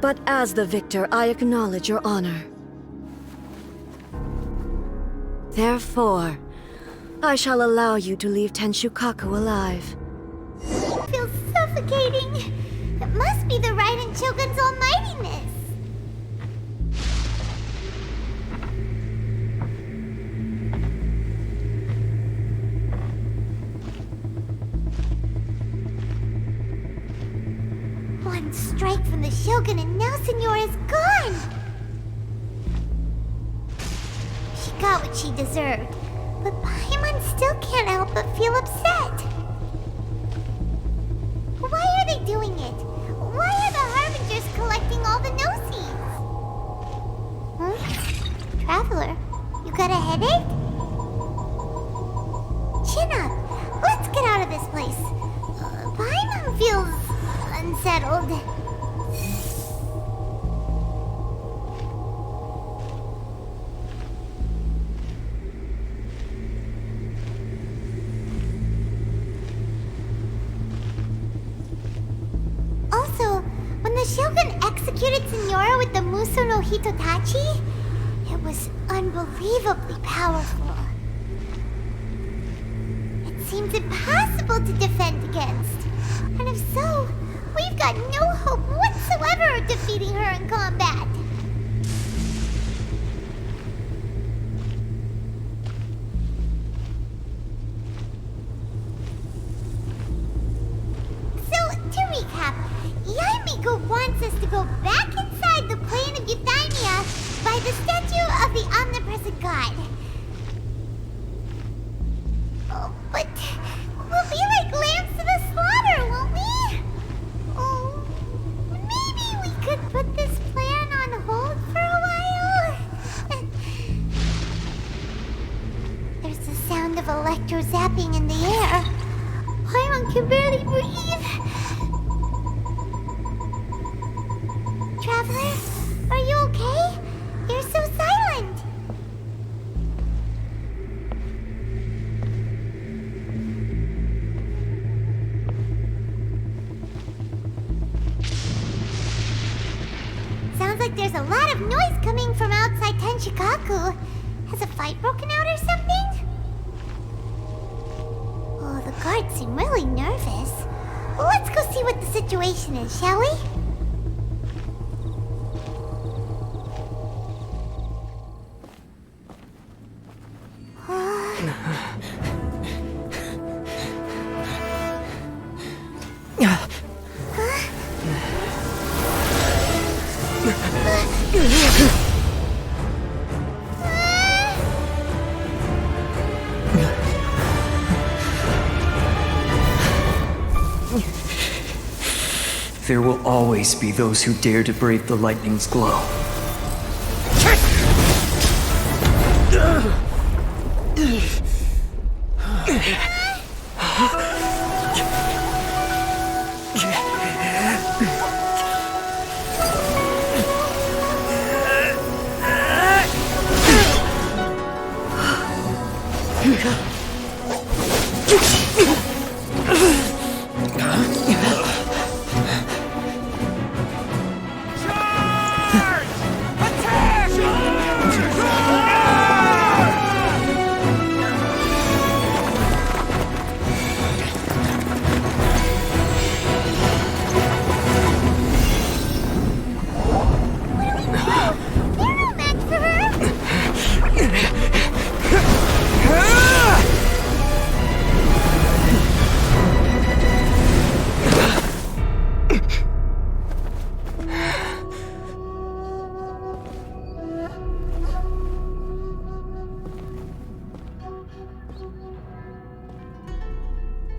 But as the victor, I acknowledge your honor. Therefore, I shall allow you to leave Tenshukaku alive. It feels suffocating. It must be the Raiden Shogun's almightiness. One strike from the Shogun and now Senora is gone! She got what she deserved, but Paimon still can't help but feel upset. Why are they doing it? Why are the Harbingers collecting all the no-seeds? Huh? Traveler, you got a headache? Chin up. Let's get out of this place. Paimon feels unsettled. Also, when the Shogun executed Senora with the Muso no Hitotachi, it was unbelievably powerful. It seems impossible to defend against. And if so, we've got no hope whatsoever of defeating her in combat. So, to recap, Yaemiko wants us to go back inside the plane of Euthymia by the statue of the omnipresent god. Oh, but we'll be like lambs to the slaughter, won't we? Oh, maybe we could put this plan on hold for a while? There's the sound of electro zapping in the air. Paimon can barely breathe. Traveler, are you okay? You're so silent. Sounds like there's a lot of noise coming from outside Tenshukaku. Has a fight broken out or something? Oh, the guards seem really nervous. Well, let's go see what the situation is, shall we? There will always be those who dare to brave the lightning's glow.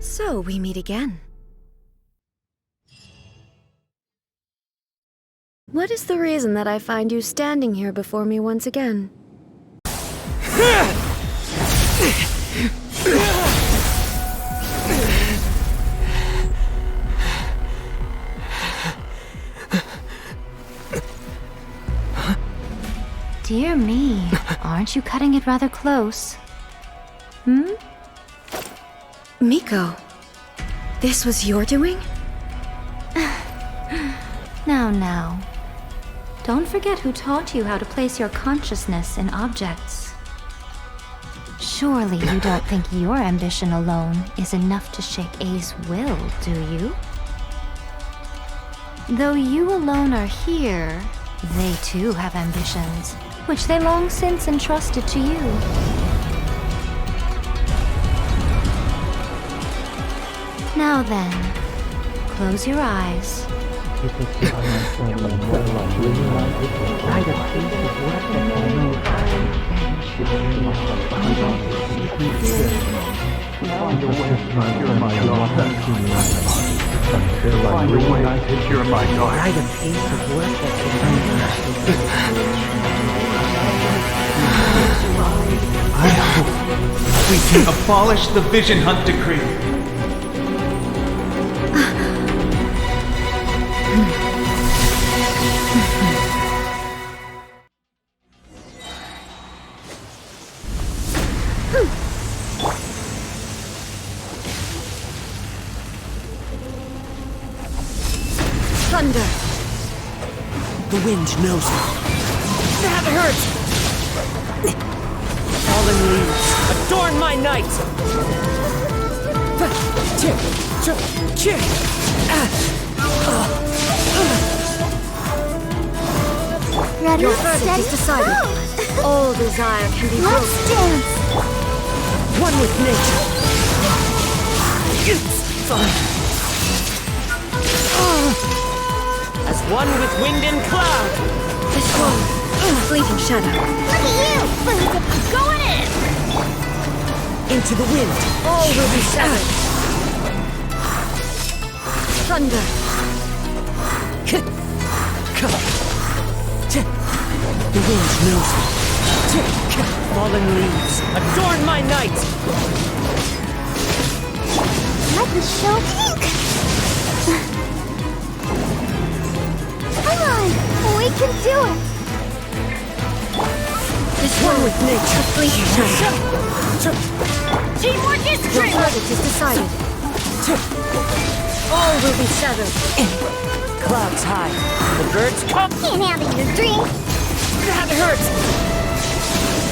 So, we meet again. What is the reason that I find you standing here before me once again? Dear me, aren't you cutting it rather close? Miko, this was your doing? Now, Don't forget who taught you how to place your consciousness in objects. Surely you don't think your ambition alone is enough to shake A's will, do you? Though you alone are here, they too have ambitions, which they long since entrusted to you. Now then, close your eyes. I hope we can abolish the Vision Hunt Decree. Thunder! The wind knows me. That hurts! Fallen leaves, adorn my night! Ready, Your verdict steady, is decided. go! All desire can be Let's broken. dance! One with nature. It's fine. As one with wind and cloud. This one, fleeting shadow. Look at you! I'm going in! Into the wind. All will be shattered. Thunder! The wind knows me. Fallen leaves, adorn my night. Let me show pink! Come on! We can do it! This one with nature, fleeting shadow. Teamwork is Your great! verdict is decided. All will be shattered. Clouds high. The birds come. Can't handle your dream! That hurts.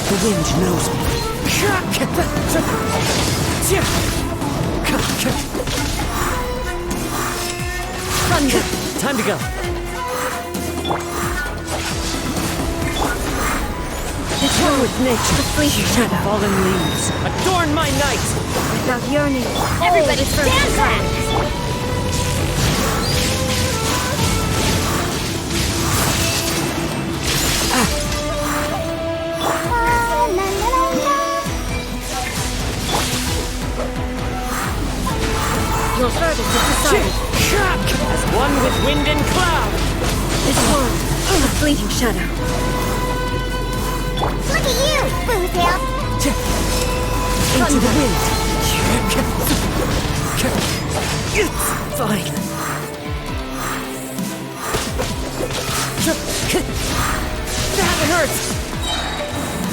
The wind knows me. Thunder! Time to go. This one with nature, fleeting shadow. Fallen leaves, adorn my night. Without yearning, Everybody all stand first back! Your verdict is decided. As one with wind and cloud. This one, a fleeting shadow. Look at you, Bootail! Into the wind. It's fine. That hurts.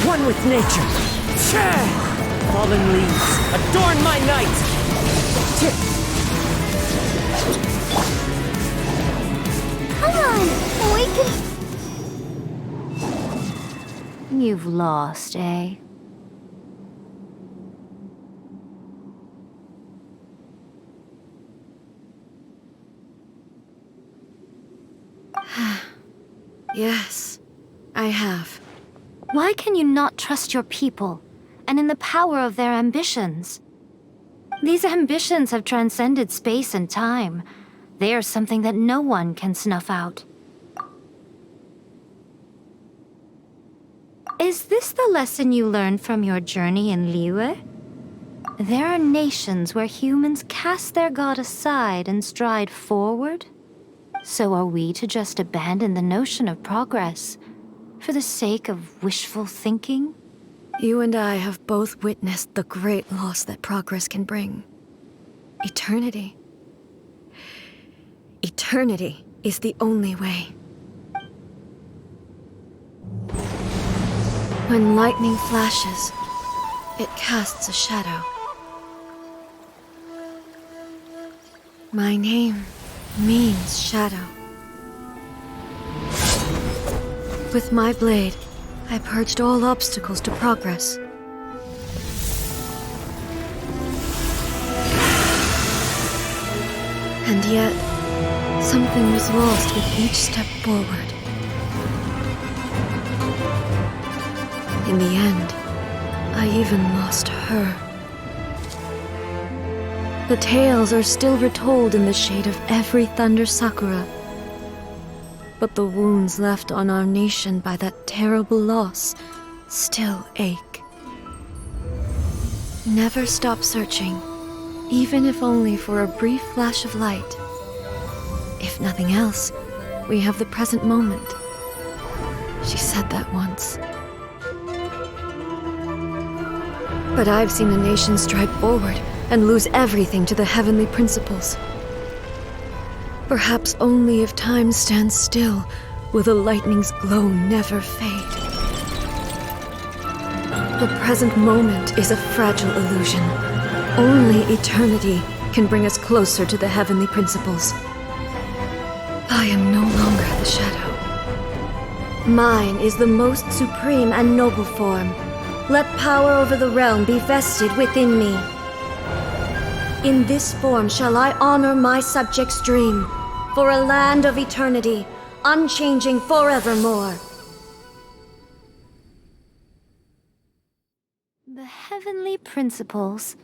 One with nature. Fallen leaves, adorn my night. Come on! We can... You've lost, eh? Yes, I have. Why can you not trust your people and in the power of their ambitions? These ambitions have transcended space and time. They are something that no one can snuff out. Is this the lesson you learned from your journey in Liyue? There are nations where humans cast their god aside and stride forward. So are we to just abandon the notion of progress for the sake of wishful thinking? You and I have both witnessed the great loss that progress can bring. Eternity. Eternity is the only way. When lightning flashes, it casts a shadow. My name means shadow. With my blade, I purged all obstacles to progress. And yet, something was lost with each step forward. In the end, I even lost her. The tales are still retold in the shade of every thunder sakura. But the wounds left on our nation by that terrible loss still ache. Never stop searching, even if only for a brief flash of light. If nothing else, we have the present moment. She said that once. But I've seen a nation stride forward and lose everything to the heavenly principles. Perhaps only if time stands still will the lightning's glow never fade. The present moment is a fragile illusion. Only eternity can bring us closer to the heavenly principles. I am no longer the shadow. Mine is the most supreme and noble form. Let power over the realm be vested within me. In this form shall I honor my subjects' dream, for a land of eternity, unchanging forevermore. The heavenly principles.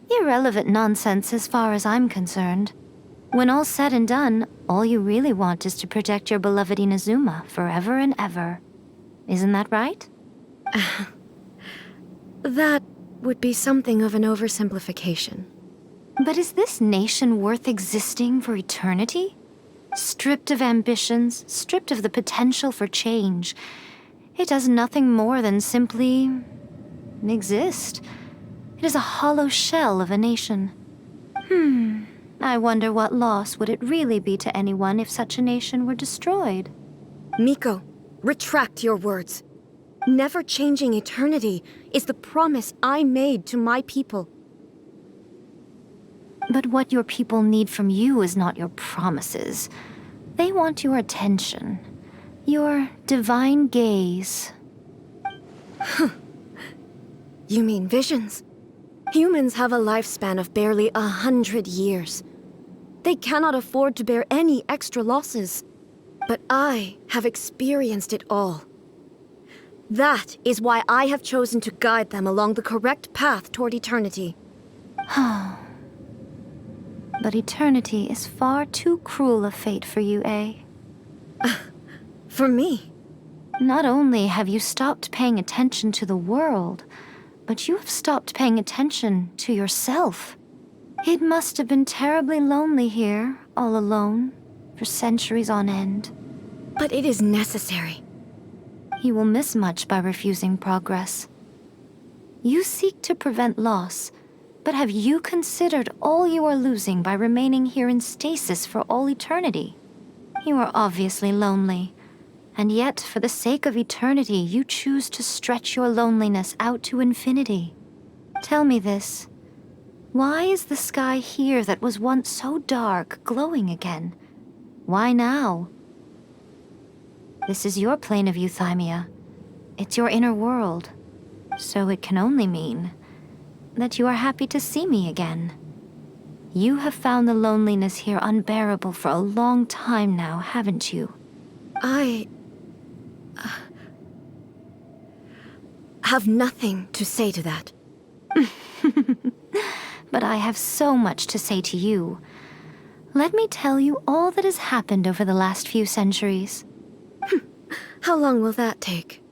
Irrelevant nonsense as far as I'm concerned. When all's said and done, all you really want is to protect your beloved Inazuma forever and ever. Isn't that right? That would be something of an oversimplification. But is this nation worth existing for eternity? Stripped of ambitions, stripped of the potential for change. It does nothing more than simply exist. It is a hollow shell of a nation. I wonder what loss would it really be to anyone if such a nation were destroyed. Miko, retract your words. Never changing eternity is the promise I made to my people. But what your people need from you is not your promises. They want your attention. Your divine gaze. You mean visions? Humans have a lifespan of barely 100 years. They cannot afford to bear any extra losses. But I have experienced it all. That is why I have chosen to guide them along the correct path toward eternity. But eternity is far too cruel a fate for you, eh? For me? Not only have you stopped paying attention to the world, but you have stopped paying attention to yourself. It must have been terribly lonely here, all alone, for centuries on end. But it is necessary. You will miss much by refusing progress. You seek to prevent loss, but have you considered all you are losing by remaining here in stasis for all eternity? You are obviously lonely, and yet for the sake of eternity you choose to stretch your loneliness out to infinity. Tell me this. Why is the sky here that was once so dark glowing again? Why now? This is your plane of euthymia. It's your inner world. So it can only mean that you are happy to see me again. You have found the loneliness here unbearable for a long time now, haven't you? I have nothing to say to that. But I have so much to say to you. Let me tell you all that has happened over the last few centuries. How long will that take?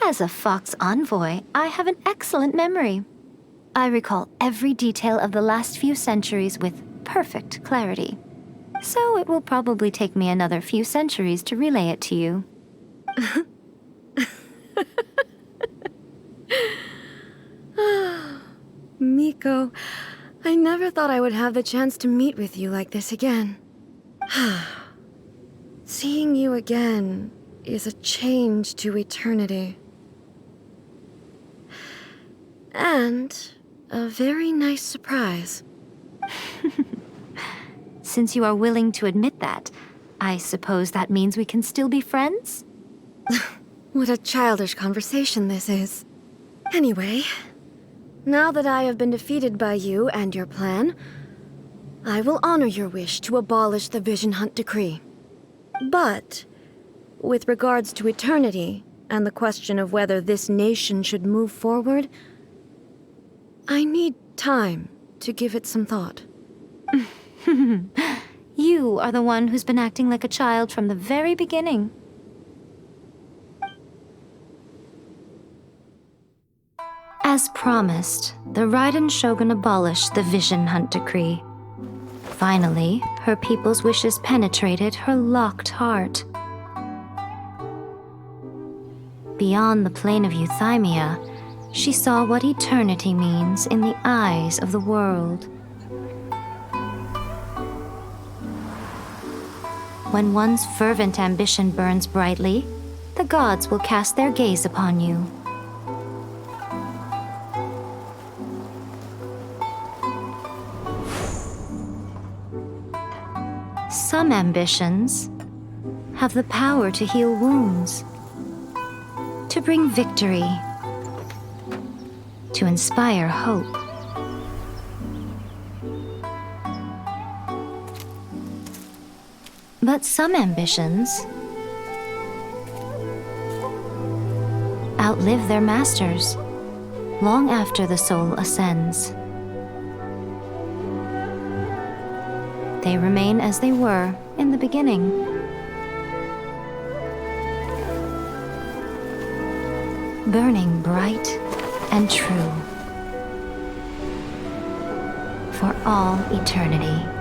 As a Fox envoy, I have an excellent memory. I recall every detail of the last few centuries with perfect clarity. So it will probably take me another few centuries to relay it to you. Miko, I never thought I would have the chance to meet with you like this again. Seeing you again is a change to eternity. And a very nice surprise. Since you are willing to admit that, I suppose that means we can still be friends? What a childish conversation this is. Anyway, now that I have been defeated by you and your plan, I will honor your wish to abolish the Vision Hunt Decree. But, with regards to eternity and the question of whether this nation should move forward, I need time to give it some thought. You are the one who's been acting like a child from the very beginning. As promised, the Raiden Shogun abolished the Vision Hunt Decree. Finally, her people's wishes penetrated her locked heart. Beyond the plane of euthymia, she saw what eternity means in the eyes of the world. When one's fervent ambition burns brightly, the gods will cast their gaze upon you. Some ambitions have the power to heal wounds, to bring victory, to inspire hope. But some ambitions outlive their masters long after the soul ascends. They remain as they were in the beginning. Burning bright and true for all eternity.